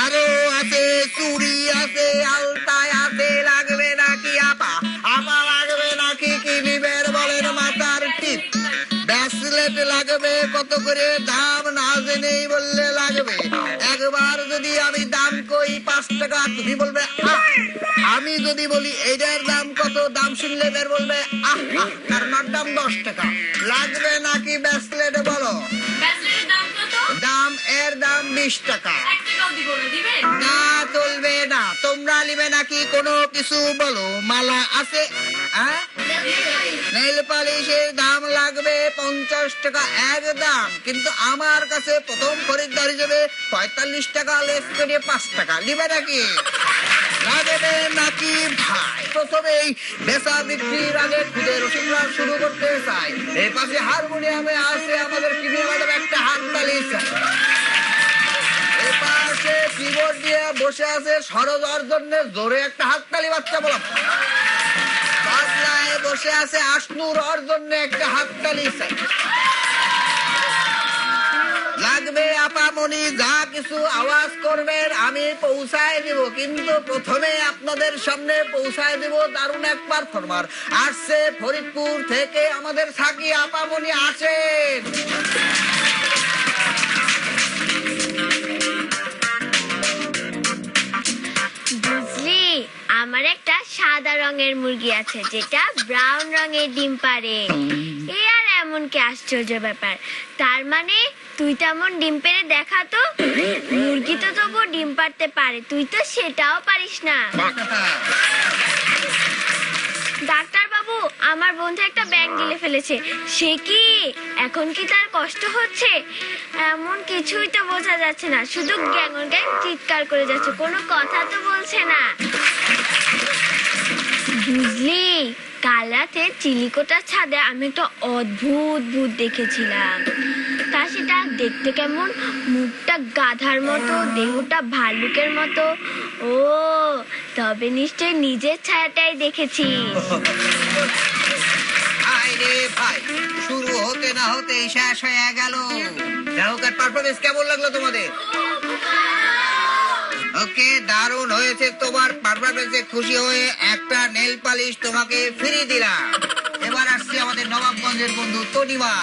আরো আছে চুড়ি আছে আলতায় আছে, লাগবে নাকি আপা? আপা লাগবে নাকি কিলিবের বলেন মাথার টিপ? ব্রেসলেট লাগবে কত করে দাম না জেনেই বললে লাগবে। একবার যদি আমি দাম কই 5 টাকা তুমি বলবে আহ, আমি যদি বলি এটার দাম কত, দাম শুনলে বের বলবে আহ আহ, তার দাম 10 টাকা। লাগবে নাকি ব্রেসলেট বলো? দাম এর দাম 20 টাকা। না চলবে না। তোমরা নিবে নাকি কোনো কিছু বলো? মালা আছে, নেইল পালিশের দাম লাগবে 50 টাকা এক দাম, কিন্তু আমার কাছে প্রথম খরিদ্দার হিসেবে 45 টাকা লেস করে 5 টাকা। নিবে নাকি? লাগবে নাকি ভাই? প্রথমেই বেচা বিক্রির আগে খুদে রসিকরা শুরু করতে চাই। এই পাশে হারমোনিয়ামে আছে আমাদের কিবি ম্যাডাম, একটা হাততালি চাই। এই পাশে কিবোর্ড দিয়ে বসে আছে সরোজার জন্য জোরে একটা হাততালি বাচ্চা বলাম। বাজনায় বসে আছে আশনুর, ওর জন্য একটা হাততালি চাই। লাগবে আপামনি, যা কিছু আওয়াজ করবেন আমি পৌঁছায় দিব, কিন্তু প্রথমে আপনাদের সামনে পৌঁছায় দিব দারুণ এক পারফর্মার আসছে ফরিদপুর থেকে, আমাদের সাকি আপামনি আসেন। বুঝলি, আমার একটা সাদা রঙের মুরগি আছে যেটা ব্রাউন রঙের ডিম পারে। এ আর এমন কি আশ্চর্য ব্যাপার! তার মানে তুই তেমন ডিম পেড়ে দেখা তো। মুরগি তো তবু ডিম পারতে পারে, তুই তো সেটাও পারিস না। ডাক্তার বাবু, আমার বন্ধু একটা ব্যাঙ গিলে ফেলেছে। সে কি এখন কি তার কষ্ট হচ্ছে? এমন কিছুই তো বোঝা যাচ্ছে না, শুধু গ্যাঙর গ্যাং চিৎকার করে যাচ্ছে, কোনো কথা তো বলছে না। বুঝলি, কাল রাতে চিলিকোটার ছাদে আমি একটা অদ্ভুত ভূত দেখেছিলাম। তা সেটা দেখতে কেমন? মুখটা গাধার মতো, দেহটা ভালুকের মতো। ও, তবে নিশ্চয় নিজের ছায়াটাই দেখেছি। ভাই, শুরু হতে না হতে শেষ হয়ে গেল। গ্রাহকের পারফরমেন্স কেমন লাগলো তোমাদের? ওকে, দারুণ হয়েছে তোমার পারফরমেন্সে খুশি হয়ে একটা নেল পালিশ তোমাকে ফিরিয়ে দিলাম। এবার আসছি আমাদের নবাবগঞ্জের বন্ধু তনিমা।